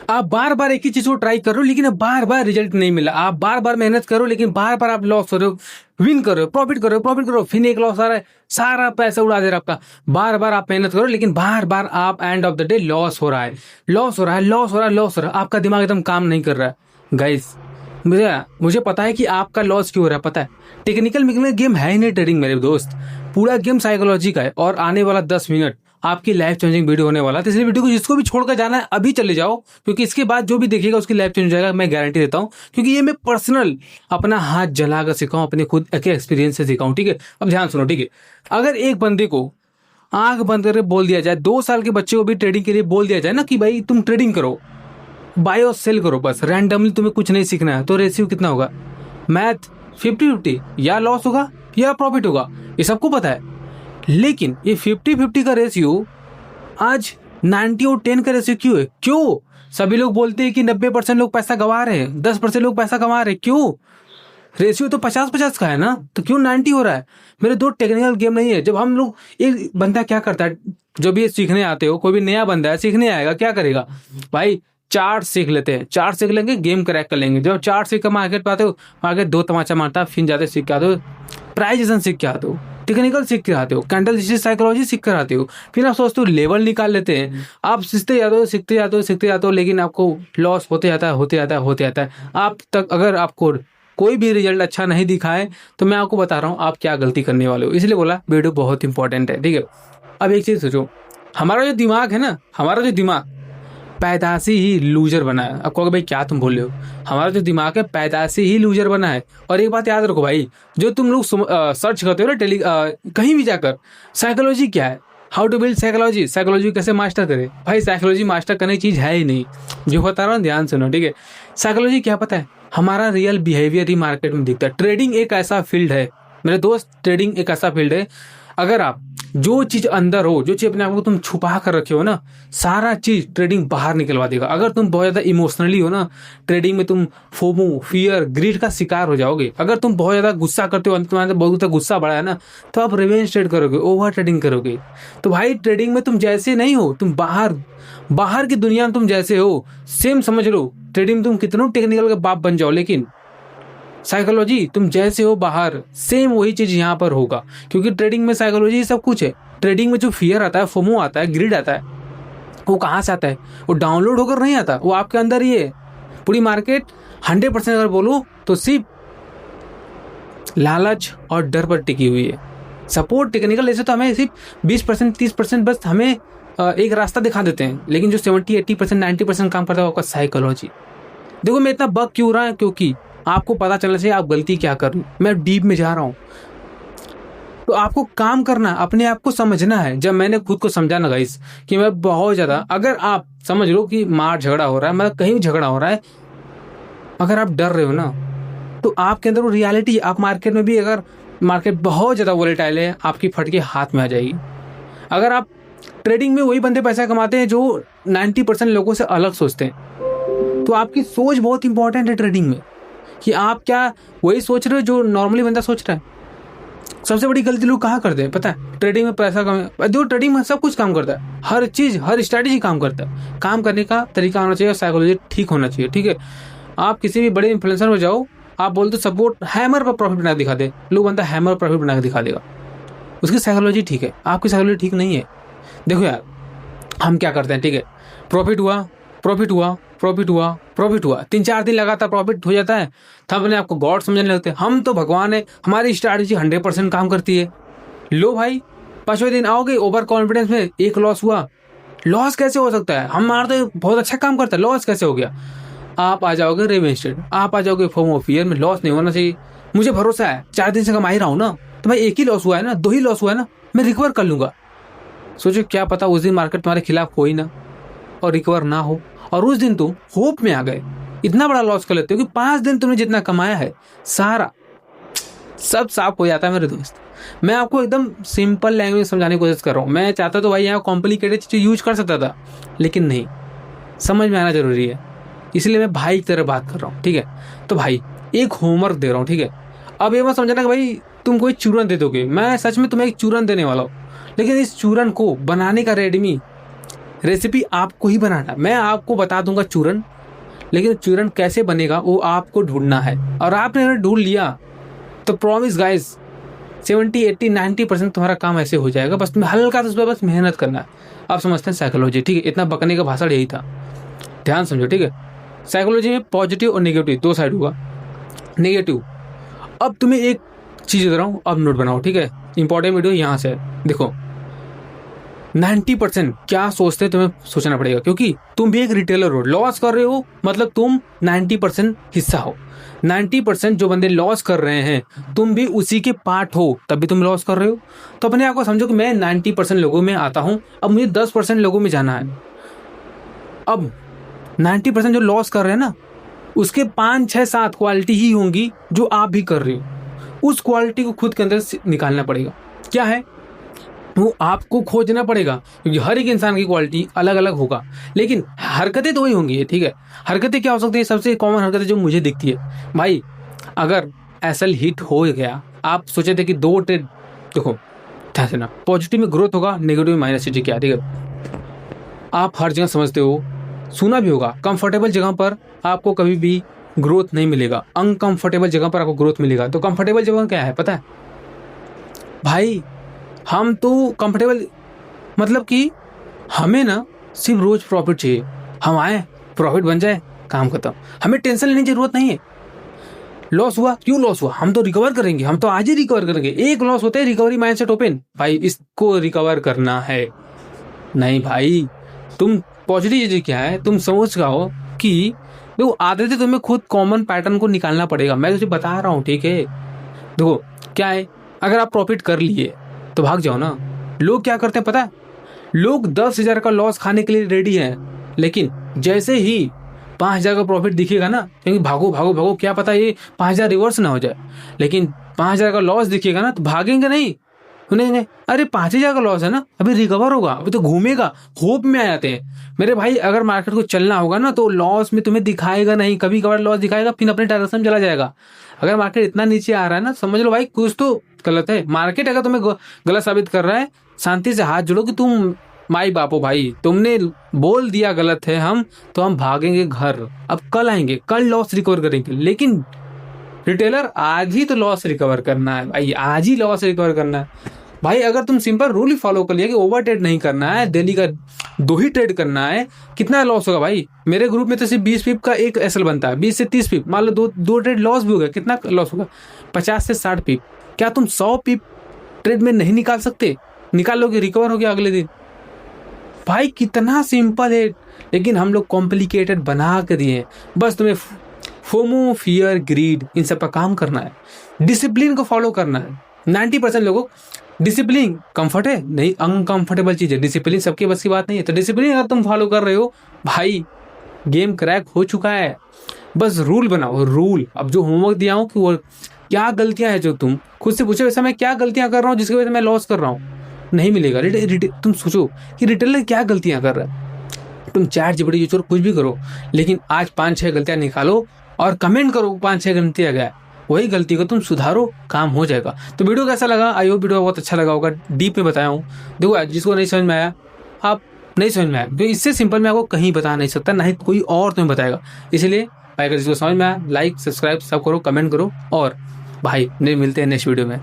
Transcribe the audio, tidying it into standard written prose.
आप बार बार एक ही चीज को ट्राई कर रहे हो लेकिन बार बार रिजल्ट नहीं मिला। आप बार बार मेहनत करो लेकिन बार बार आप लॉस हो रहे हो, विन कर रहे हो, प्रॉफिट कर रहे हो, प्रॉफिट करो, फिर एक लॉस आ रहा है, सारा पैसा उड़ा दे रहा है आपका। बार बार आप मेहनत करो लेकिन बार बार आप end of the day loss हो रहा है, लॉस हो रहा है, लॉस हो रहा है, लॉस हो रहा है। आपका दिमाग एकदम काम नहीं कर रहा है गाइस। मुझे पता है कि आपका लॉस क्यों हो रहा है, पता है। टेक्निकल मिकल गेम है ही नहीं ट्रेडिंग मेरे दोस्त, पूरा गेम साइकोलॉजी का है। और आने वाला 10 मिनट आपकी लाइफ चेंजिंग वीडियो होने वाला है। तो इसलिए वीडियो को जिसको भी छोड़कर जाना है अभी चले जाओ, क्योंकि इसके बाद जो भी देखेगा उसकी लाइफ चेंज हो जाएगा, मैं गारंटी देता हूँ। क्योंकि ये मैं पर्सनल अपना हाथ जलाकर सीखा हूँ, अपने खुद के एक्सपीरियंस से सीखा हूँ, ठीक है। अब ध्यान सुनो, ठीक है। अगर एक बंदे को आंख बंद करके बोल दिया जाए, 2 साल के बच्चे को भी ट्रेडिंग के लिए बोल दिया जाए ना कि भाई तुम ट्रेडिंग करो, बाय और सेल करो, बस रैंडमली, तुम्हें कुछ नहीं सीखना है, तो रेशियो कितना होगा? मैथ 50-50, या लॉस होगा या प्रॉफिट होगा, ये सबको पता है। लेकिन ये 50-50 का रेशियो आज 90 और 10 का रेशियो क्यों है? क्यों सभी लोग बोलते हैं कि 90% लोग पैसा गंवा रहे हैं, 10% लोग पैसा कमा रहे हैं? क्यों? रेशियो तो 50-50 का है ना, तो क्यों 90 हो रहा है? मेरे दो टेक्निकल गेम नहीं है। जब हम लोग, एक बंदा क्या करता है, जो भी सीखने आते हो, कोई भी नया बंदा है सीखने आएगा, क्या करेगा भाई? चार्ट सीख लेते हैं, चार्ट सीख लेंगे, गेम क्रैक कर लेंगे। जब चार्ट सीख कर मार्केट पे आते हो, मार्केट 2 तमाचा मारता है, फिर जाते सीख के आते हो, प्राइजेशन सीख के आते हो, टेक्निकल सीख के आते हो, कैंडल साइकोलॉजी सीख कर आते हो। फिर आप सोचते हो लेवल निकाल लेते हैं, आप सीखते जाते हो, सीखते जाते हो, सीखते जाते हो, लेकिन आपको लॉस होते जाता है, होते जाता है, होते जाता है। आप तक अगर आपको कोई भी रिजल्ट अच्छा नहीं दिखा है, तो मैं आपको बता रहा हूँ आप क्या गलती करने वाले हो। इसलिए बोला वीडियो बहुत इंपॉर्टेंट है, ठीक है। अब एक चीज सोचो, हमारा जो दिमाग है ना, हमारा जो दिमाग पैदाशी ही लूजर बना है। अब कहोगे भाई क्या तुम बोल रहे हो, हमारा जो दिमाग है पैदाशी ही लूजर बना है। और एक बात याद रखो भाई, जो तुम लोग सर्च करते हो ना कहीं भी जाकर, साइकोलॉजी क्या है, how to build psychology, psychology कैसे मास्टर करे, भाई साइकोलॉजी मास्टर करने की चीज़ है ही नहीं। जो बता रहा हूँ ध्यान सुनो, ठीक है। साइकोलॉजी क्या पता है, हमारा रियल बिहेवियर ही मार्केट में दिखता है। ट्रेडिंग एक ऐसा फील्ड है मेरे दोस्त, ट्रेडिंग एक ऐसा फील्ड है, अगर आप जो चीज अंदर हो, जो चीज अपने आप को तुम छुपा कर रखे हो ना, सारा चीज ट्रेडिंग बाहर निकलवा देगा। अगर तुम बहुत ज्यादा इमोशनली हो ना, ट्रेडिंग में तुम फोमो, फियर, ग्रीड का शिकार हो जाओगे। अगर तुम बहुत ज्यादा गुस्सा करते हो, तुम्हारे बहुत ज्यादा गुस्सा बढ़ा है ना, तो आप रिवेंज ट्रेड करोगे, ओवर ट्रेडिंग करोगे। तो भाई ट्रेडिंग में तुम जैसे नहीं हो, तुम बाहर की दुनिया में तुम जैसे हो, सेम समझ लो। ट्रेडिंग तुम कितनों टेक्निकल के बाप बन जाओ, लेकिन साइकोलॉजी तुम जैसे हो बाहर, सेम वही चीज यहाँ पर होगा। क्योंकि ट्रेडिंग में साइकोलॉजी सब कुछ है। ट्रेडिंग में जो फियर आता है, फोमो आता है, ग्रिड आता है, वो कहाँ से आता है? वो डाउनलोड होकर नहीं आता, वो आपके अंदर ही है। पूरी मार्केट 100% अगर बोलूँ तो सिर्फ लालच और डर पर टिकी हुई है। सपोर्ट टेक्निकल ऐसे तो हमें सिर्फ 20%, 30% बस हमें एक रास्ता दिखा देते हैं, लेकिन जो 70, 80%, 90% काम करता है वो आपका साइकोलॉजी। देखो मैं इतना बग क्यों रहा है, क्योंकि आपको पता चलना चाहिए आप गलती क्या कर रहे हो। मैं डीप में जा रहा हूँ, तो आपको काम करना, अपने आप को समझना है। जब मैंने खुद को समझा ना गाइस कि मैं बहुत ज्यादा, अगर आप समझ लो कि मार झगड़ा हो रहा है, मतलब कहीं झगड़ा हो रहा है, अगर आप डर रहे हो ना, तो आपके अंदर वो रियलिटी, आप मार्केट में भी, अगर मार्केट बहुत ज्यादा वोलेटाइल है, आपकी फट के हाथ में आ जाएगी। अगर आप ट्रेडिंग में वही बंदे पैसा कमाते हैं जो 90% लोगों से अलग सोचते हैं, तो आपकी सोच बहुत इंपॉर्टेंट है ट्रेडिंग में, कि आप क्या वही सोच रहे हो जो नॉर्मली बंदा सोच रहा है। सबसे बड़ी गलती लोग कहाँ करते हैं पता है? ट्रेडिंग में पैसा कमाए, जो ट्रेडिंग में सब कुछ काम करता है, हर चीज, हर स्ट्रैटेजी काम करता है। काम करने का तरीका होना चाहिए, साइकोलॉजी ठीक होना चाहिए, ठीक है। आप किसी भी बड़े इन्फ्लुएंसर हो जाओ, आप बोलते सपोर्ट हैमर पर प्रॉफिट बना के दिखा दे, लोग बनता है हैमर प्रॉफिट बना के दिखा देगा, उसकी साइकोलॉजी ठीक है, आपकी साइकोलॉजी ठीक नहीं है। देखो यार, हम क्या करते हैं, ठीक है, प्रॉफिट हुआ, प्रॉफिट हुआ, प्रॉफिट हुआ, प्रॉफिट हुआ, 3-4 दिन लगातार प्रॉफिट हो जाता है, तब अपने आपको गॉड समझने लगते हैं, हम तो भगवान है, हमारी स्ट्रैटेजी 100% काम करती है। लो भाई, 5वें दिन आओगे ओवर कॉन्फिडेंस में, एक लॉस हुआ। लॉस कैसे हो सकता है? हमारा तो बहुत अच्छा काम करता है, लॉस कैसे हो गया? आप आ जाओगे रिवेंज ट्रेड, आप आ जाओगे फोमो, फियर में। लॉस नहीं होना चाहिए, मुझे भरोसा है 4 दिन से कमा ही रहा हूँ ना, तो भाई 1 ही लॉस हुआ है ना, 2 ही लॉस हुआ है ना, मैं रिकवर कर लूंगा। सोचो क्या पता उस दिन मार्केट तुम्हारे खिलाफ हो ही ना, और रिकवर ना हो, और उस दिन तुम होप में आ गए, इतना बड़ा लॉस कर लेते हो कि 5 दिन तुमने जितना कमाया है सारा सब साफ हो जाता है मेरे दोस्त। मैं आपको एकदम सिंपल लैंग्वेज समझाने की कोशिश कर रहा हूँ। मैं चाहता तो भाई यहाँ कॉम्प्लिकेटेड चीज़ यूज कर सकता था, लेकिन नहीं, समझ में आना जरूरी है, इसलिए मैं भाई की तरह बात कर रहा हूँ, ठीक है। तो भाई एक होमवर्क दे रहा हूँ, ठीक है। अब ये मत समझना कि भाई तुम कोई चूरन दे दोगे, मैं सच में तुम्हें एक चूरन देने वाला हूँ, लेकिन इस चूरन को बनाने का रेडमी रेसिपी आपको ही बनाना। मैं आपको बता दूंगा चूरन, लेकिन चूरन कैसे बनेगा वो आपको ढूंढना है। और आपने अगर ढूंढ लिया तो प्रॉमिस गाइस 70, 80, 90% तुम्हारा काम ऐसे हो जाएगा। बस तुम्हें हल्का सा उस पर बस मेहनत करना है। आप समझते हैं साइकोलॉजी, ठीक है, इतना बकने का भाषण यही था, ध्यान समझो, ठीक है। साइकोलॉजी में पॉजिटिव और नेगेटिव दो साइड होगा। नेगेटिव, अब तुम्हें एक चीज़ दे रहा हूँ, अब नोट बनाओ, ठीक है। इंपॉर्टेंट वीडियो यहाँ से देखो। 90% क्या सोचते हैं तुम्हें सोचना पड़ेगा, क्योंकि तुम भी एक रिटेलर हो, लॉस कर रहे हो मतलब तुम 90% हिस्सा हो। 90% जो बंदे लॉस कर रहे हैं तुम भी उसी के पार्ट हो, तब भी तुम लॉस कर रहे हो। तो अपने आप को समझो कि मैं 90% लोगों में आता हूँ, अब मुझे 10% लोगों में जाना है। अब 90% जो लॉस कर रहे हैं ना, उसके 5, 6, 7 क्वालिटी ही होंगी जो आप भी कर रहे हो। उस क्वालिटी को खुद के अंदर से निकालना पड़ेगा। क्या है वो आपको खोजना पड़ेगा, क्योंकि हर एक इंसान की क्वालिटी अलग अलग होगा, लेकिन हरकतें तो वही होंगी, ठीक है। हरकतें क्या हो सकती है, सबसे कॉमन हरकतें जो मुझे दिखती है भाई, अगर एसएल हिट हो गया, आप सोचे थे कि 2 ट्रेड, देखो ध्यान से ना, पॉजिटिव में ग्रोथ होगा, नेगेटिव में माइनस, ठीक है, ठीक है। आप हर जगह समझते हो, सुना भी होगा, कंफर्टेबल जगह पर आपको कभी भी ग्रोथ नहीं मिलेगा, अनकंफर्टेबल जगह पर आपको ग्रोथ मिलेगा। तो कंफर्टेबल जगह क्या है पता है भाई, हम तो कंफर्टेबल मतलब कि हमें ना सिर्फ रोज प्रॉफिट चाहिए, हम आए प्रॉफिट बन जाए, काम खत्म, हमें टेंशन लेने की जरूरत नहीं है। लॉस हुआ, क्यों लॉस हुआ, हम तो रिकवर करेंगे, हम तो आज ही रिकवर करेंगे। एक लॉस होता है रिकवरी माइंडसेट ओपन, भाई इसको रिकवर करना है। नहीं भाई, तुम पॉजिटिव चीज क्या है, तुम समझ जाओ कि देखो आदतें तुम्हें खुद कॉमन पैटर्न को निकालना पड़ेगा। मैं तुझे बता रहा हूँ, ठीक है। देखो क्या है, अगर आप प्रॉफिट कर लिए तो भाग जाओ ना। लोग क्या करते हैं पता है, लोग 10,000 का लॉस खाने के लिए रेडी हैं, लेकिन जैसे ही 5,000 का प्रॉफिट दिखेगा ना, क्योंकि भागो भागो भागो, क्या पता ये 5,000 रिवर्स ना हो जाए, लेकिन 5,000 का लॉस दिखेगा ना तो भागेंगे नहीं, नहीं, अरे 5,000 का लॉस है ना, अभी रिकवर होगा, अभी तो घूमेगा, होप में आ जाते हैं। मेरे भाई अगर मार्केट को चलना होगा ना तो लॉस में तुम्हें दिखाएगा नहीं, कभी कभार लॉस दिखाएगा, फिर अपने डायरेक्शन में चला जाएगा। अगर मार्केट इतना नीचे आ रहा है ना, समझ लो भाई कुछ तो गलत है। मार्केट अगर तुम्हें गलत साबित कर रहा है, शांति से हाथ जोड़ो कि तुम माई बापो भाई, तुमने बोल दिया गलत है, हम तो हम भागेंगे घर, अब कल आएंगे, कल लॉस रिकवर करेंगे। लेकिन रिटेलर आज ही तो लॉस रिकवर करना है भाई, आज ही लॉस रिकवर करना है भाई। अगर तुम सिंपल रूल ही फॉलो कर लिया कि ओवर ट्रेड नहीं करना है, डेली का 2 ही ट्रेड करना है, कितना लॉस होगा भाई। मेरे ग्रुप में तो सिर्फ 20 पिप का एक एसएल बनता है, 20 से 30 पिप, मान लो दो ट्रेड लॉस भी हो गया, कितना लॉस होगा, 50 से 60 पिप। क्या तुम 100 पिप ट्रेड में नहीं निकाल सकते? निकाल लोगे, रिकवर हो गया अगले दिन। भाई कितना सिंपल है, लेकिन हम लोग कॉम्प्लिकेटेड बना के दिए हैं। बस तुम्हें फोमो, फियर, ग्रीड, इन सब पर काम करना है, डिसिप्लिन को फॉलो करना है। 90% लोगों डिसिप्लिन कंफर्ट है नहीं, अनकंफर्टेबल चीज है। डिसिप्लिन सबके बस की बात नहीं है, तो डिसिप्लिन अगर तुम फॉलो कर रहे हो भाई, गेम क्रैक हो चुका है। बस रूल बनाओ, रूल। अब जो होमवर्क दिया हूँ कि वो क्या गलतियां हैं जो तुम खुद से पूछो, वैसा मैं क्या गलतियां कर रहा हूँ जिसकी वजह से मैं लॉस कर रहा हूँ, नहीं मिलेगा। तुम सोचो कि रिटेलर क्या गलतियां कर रहा है, तुम चैट जीपीटी यूज करो, कुछ भी करो, लेकिन आज 5-6 गलतियां निकालो और कमेंट करो 5-6 गलतियां गया, वही गलती को तुम सुधारो, काम हो जाएगा। तो वीडियो कैसा लगा? आई होप वीडियो बहुत अच्छा लगा होगा, डीप में बताया हूँ। देखो जिसको नहीं समझ में आया, आप नहीं समझ में आया तो इससे सिंपल मैं आपको कहीं बता नहीं सकता, ना ही कोई और तुम्हें बताएगा। इसलिए भाई अगर जिसको समझ में आया, लाइक सब्सक्राइब सब करो, कमेंट करो, और भाई नहीं मिलते हैं नेक्स्ट वीडियो में।